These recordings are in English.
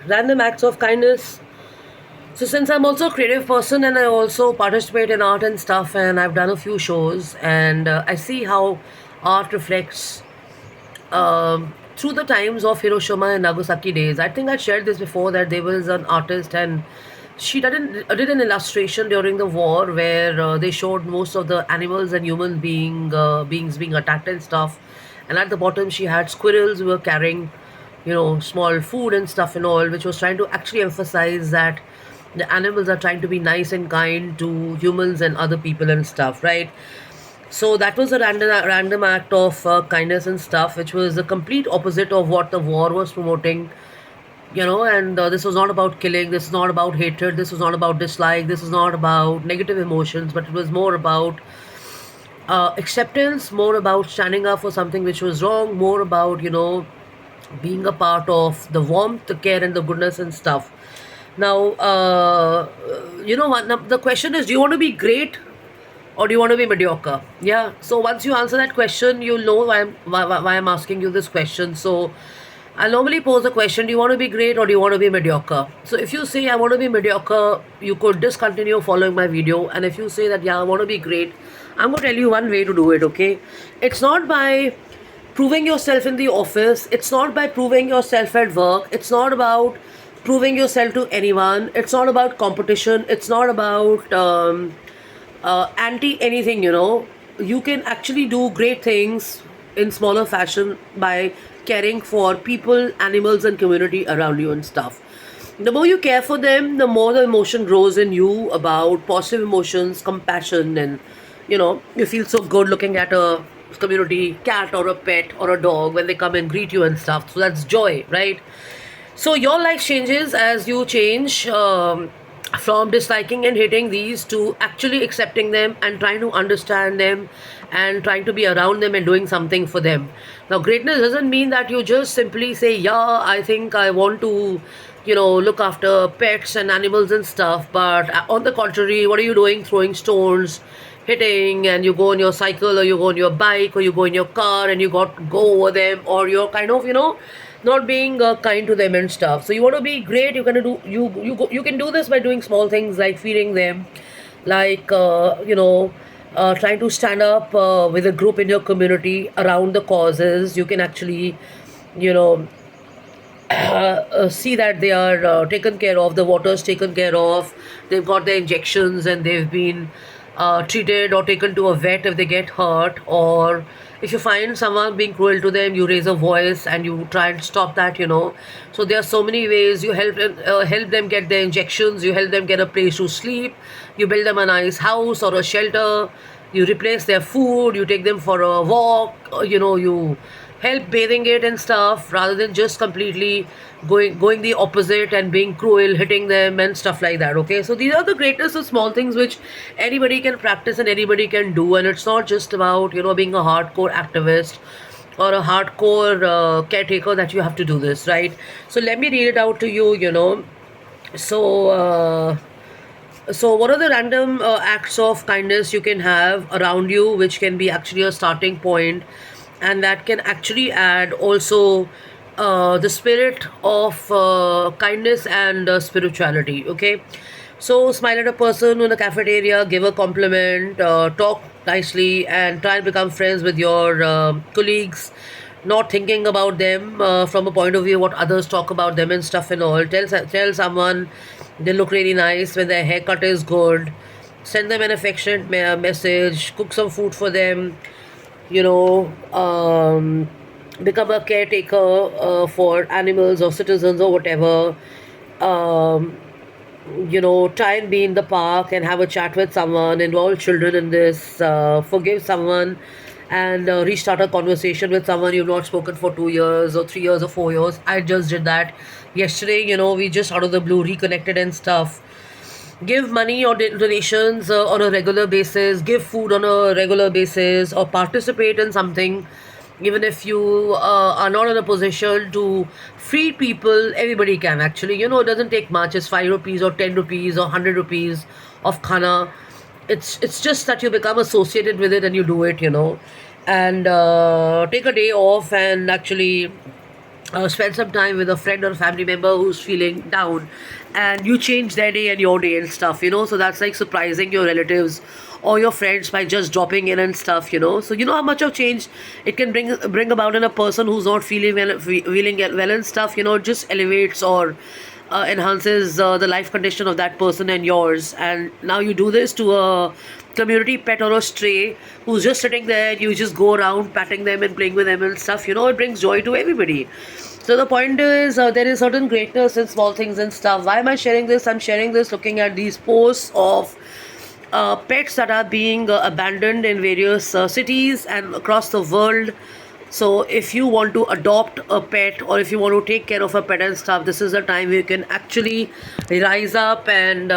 Random acts of kindness. So since I'm also a creative person and I also participate in art and stuff, and I've done a few shows, and I see how art reflects through the times of Hiroshima and Nagasaki days. I think I shared this before that there was an artist and she did an illustration during the war where they showed most of the animals and human beings being attacked and stuff. And at the bottom, she had squirrels who were carrying, small food and stuff and all, which was trying to actually emphasize that the animals are trying to be nice and kind to humans and other people and stuff, right? So that was a random act of kindness and stuff, which was the complete opposite of what the war was promoting. And this was not about killing. This is not about hatred. This was not about dislike. This is not about negative emotions, but it was more about acceptance, more about standing up for something which was wrong, more about being a part of the warmth, the care, and the goodness and stuff. Now, now the question is: do you want to be great or do you want to be mediocre? Yeah. So once you answer that question, you'll know why I'm asking you this question. So I normally pose a question: do you want to be great or do you want to be mediocre? So if you say I want to be mediocre, you could discontinue following my video. And if you say that yeah, I want to be great, I'm going to tell you one way to do it. Okay, it's not by proving yourself in the office. It's not by proving yourself at work. It's not about proving yourself to anyone. It's not about competition. It's not about anti anything. You can actually do great things in smaller fashion by caring for people, animals, and community around you and stuff. The more you care for them, the more the emotion grows in you about positive emotions, compassion, and you feel so good looking at a community cat or a pet or a dog when they come and greet you and stuff. So that's joy, right? So your life changes as you change from disliking and hating these to actually accepting them and trying to understand them and trying to be around them and doing something for them. Now, greatness doesn't mean that you just simply say, yeah, I think I want to, look after pets and animals and stuff. But on the contrary, what are you doing? Throwing stones, hitting, and you go on your cycle or you go on your bike or you go in your car and you go over them, or you're kind of, not being kind to them and stuff. So you want to be great. You're gonna do you can do this by doing small things like feeding them, like trying to stand up with a group in your community around the causes. You can actually, you know, see that they are taken care of, the water's taken care of, they've got their injections and they've been treated or taken to a vet if they get hurt, or if you find someone being cruel to them, you raise a voice and you try and stop that. So there are so many ways. You help them get their injections, you help them get a place to sleep, you build them a nice house or a shelter, you replace their food, you take them for a walk, you help bathing it and stuff, rather than just completely going the opposite and being cruel, hitting them and stuff like that. Okay, so these are the greatest of small things which anybody can practice and anybody can do, and it's not just about being a hardcore activist or a hardcore caretaker that you have to do this, right? So let me read it out to you. So so what are the random acts of kindness you can have around you, which can be actually a starting point, and that can actually add also the spirit of kindness and spirituality. Okay, so smile at a person in a cafeteria, give a compliment, talk nicely, and try and become friends with your colleagues, not thinking about them from a point of view what others talk about them and stuff and all. Tell someone they look really nice when their haircut is good. Send them an affectionate message. Cook some food for them. You know, become a caretaker for animals or citizens or whatever. Um, try and be in the park and have a chat with someone, involve children in this, forgive someone, and restart a conversation with someone you've not spoken for 2 years or 3 years or 4 years. I just did that yesterday. We just out of the blue reconnected and stuff. Give money or donations on a regular basis, give food on a regular basis, or participate in something. Even if you are not in a position to feed people, everybody can actually. It doesn't take much. It's 5 rupees or 10 rupees or 100 rupees of khana. It's just that you become associated with it and you do it. And take a day off and actually spend some time with a friend or a family member who's feeling down, and you change their day and your day and stuff, so that's like surprising your relatives or your friends by just dropping in and stuff, so you know how much of change it can bring about in a person who's not feeling well and stuff, it just elevates or enhances the life condition of that person and yours. And now you do this to a community pet or a stray who's just sitting there, you just go around patting them and playing with them and stuff, it brings joy to everybody. So the point is, there is certain greatness in small things and stuff. Why am I sharing this? I'm sharing this looking at these posts of pets that are being abandoned in various cities and across the world. So if you want to adopt a pet, or if you want to take care of a pet and stuff, this is the time you can actually rise up and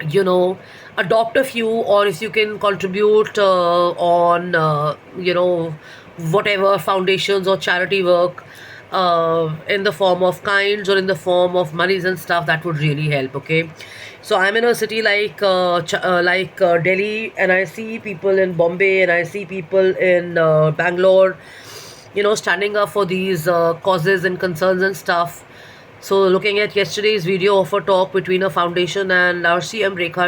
you know adopt a few, or if you can contribute on whatever foundations or charity work in the form of kinds or in the form of monies and stuff, that would really help. Okay, so I'm in a city like Delhi, and I see people in Bombay, and I see people in Bangalore, standing up for these causes and concerns and stuff. So looking at yesterday's video of a talk between a foundation and our CM Rekha